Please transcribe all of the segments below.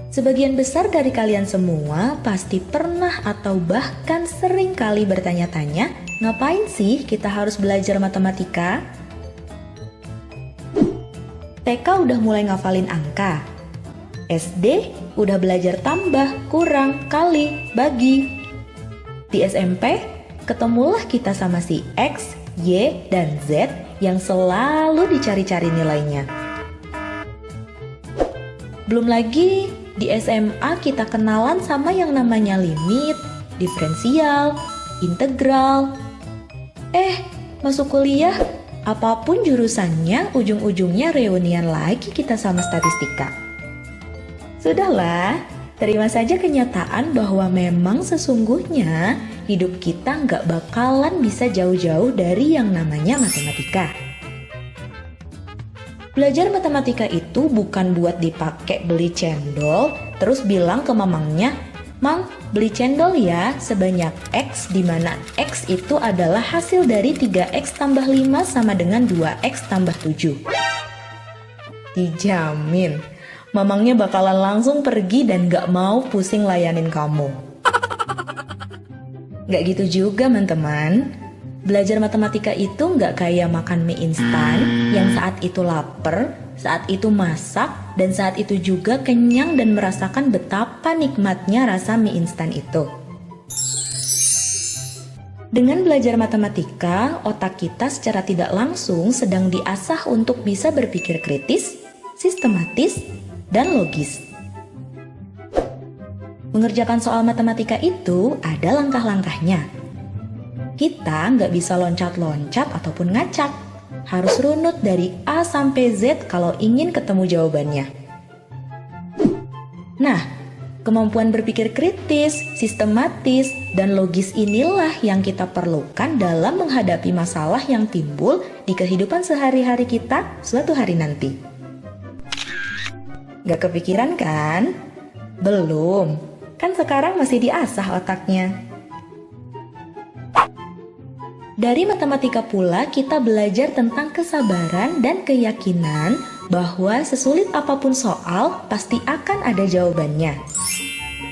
Sebagian besar dari kalian semua pasti pernah atau bahkan sering kali bertanya-tanya, ngapain sih kita harus belajar matematika? TK udah mulai ngafalin angka. SD udah belajar tambah, kurang, kali, bagi. Di SMP, ketemulah kita sama si X, Y, dan Z yang selalu dicari-cari nilainya. Belum lagi di SMA kita kenalan sama yang namanya limit, diferensial, integral. Masuk kuliah, apapun jurusannya, ujung-ujungnya reunian lagi kita sama statistika. Sudahlah, terima saja kenyataan bahwa memang sesungguhnya hidup kita nggak bakalan bisa jauh-jauh dari yang namanya matematika. Belajar matematika itu bukan buat dipakai beli cendol, terus bilang ke mamangnya, "Mang, beli cendol ya sebanyak X, di mana X itu adalah hasil dari 3X tambah 5 sama dengan 2X tambah 7. Dijamin, mamangnya bakalan langsung pergi dan gak mau pusing layanin kamu. Gak gitu juga, teman-teman. Belajar matematika itu nggak kayak makan mie instan yang saat itu lapar, saat itu masak, dan saat itu juga kenyang dan merasakan betapa nikmatnya rasa mie instan itu. Dengan belajar matematika, otak kita secara tidak langsung sedang diasah untuk bisa berpikir kritis, sistematis, dan logis. Mengerjakan soal matematika itu ada langkah-langkahnya. Kita nggak bisa loncat-loncat ataupun ngacak. Harus runut dari A sampai Z kalau ingin ketemu jawabannya. Nah, kemampuan berpikir kritis, sistematis, dan logis inilah yang kita perlukan dalam menghadapi masalah yang timbul di kehidupan sehari-hari kita suatu hari nanti. Nggak kepikiran kan? Belum, kan sekarang masih diasah otaknya. Dari matematika pula kita belajar tentang kesabaran dan keyakinan bahwa sesulit apapun soal pasti akan ada jawabannya.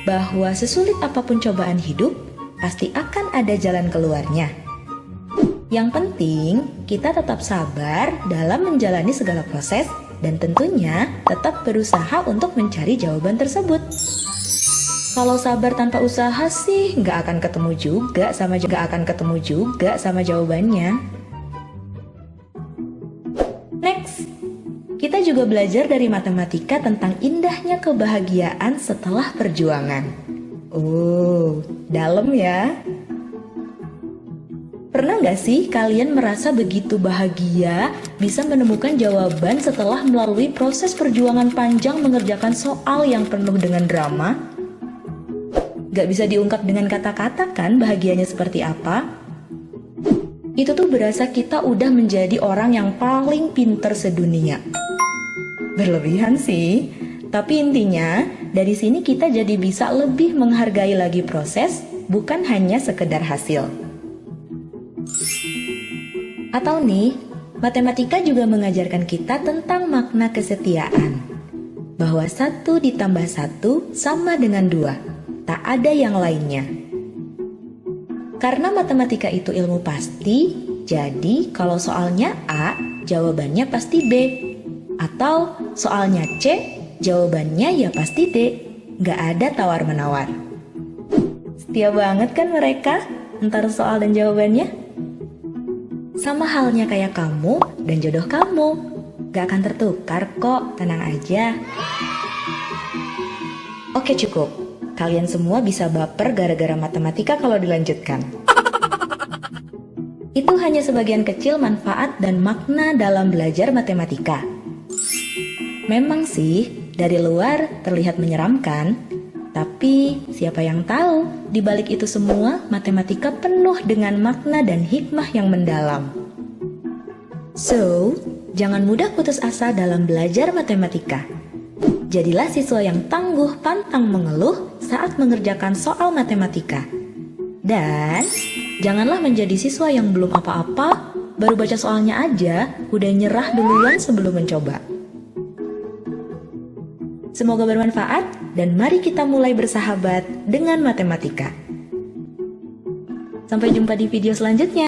Bahwa sesulit apapun cobaan hidup pasti akan ada jalan keluarnya. Yang penting kita tetap sabar dalam menjalani segala proses dan tentunya tetap berusaha untuk mencari jawaban tersebut. Kalau sabar tanpa usaha sih nggak akan ketemu juga sama jawabannya. Next, kita juga belajar dari matematika tentang indahnya kebahagiaan setelah perjuangan. Dalam ya. Pernah nggak sih kalian merasa begitu bahagia bisa menemukan jawaban setelah melalui proses perjuangan panjang mengerjakan soal yang penuh dengan drama? Gak bisa diungkap dengan kata-kata kan bahagianya seperti apa? Itu tuh berasa kita udah menjadi orang yang paling pinter sedunia. Berlebihan sih, tapi intinya dari sini kita jadi bisa lebih menghargai lagi proses, bukan hanya sekedar hasil. Atau nih, matematika juga mengajarkan kita tentang makna kesetiaan. Bahwa 1 ditambah 1 sama dengan 2. Tak ada yang lainnya. Karena matematika itu ilmu pasti, jadi kalau soalnya A, jawabannya pasti B. Atau soalnya C, jawabannya ya pasti D. Gak ada tawar-menawar. Setia banget kan mereka antara soal dan jawabannya? Sama halnya kayak kamu dan jodoh kamu. Gak akan tertukar kok, tenang aja. Oke, cukup. Kalian semua bisa baper gara-gara matematika kalau dilanjutkan. Itu hanya sebagian kecil manfaat dan makna dalam belajar matematika. Memang sih, dari luar terlihat menyeramkan, tapi siapa yang tahu di balik itu semua matematika penuh dengan makna dan hikmah yang mendalam. So, jangan mudah putus asa dalam belajar matematika. Jadilah siswa yang tangguh pantang mengeluh saat mengerjakan soal matematika. Dan janganlah menjadi siswa yang belum apa-apa, baru baca soalnya aja, udah nyerah duluan sebelum mencoba. Semoga bermanfaat dan mari kita mulai bersahabat dengan matematika. Sampai jumpa di video selanjutnya.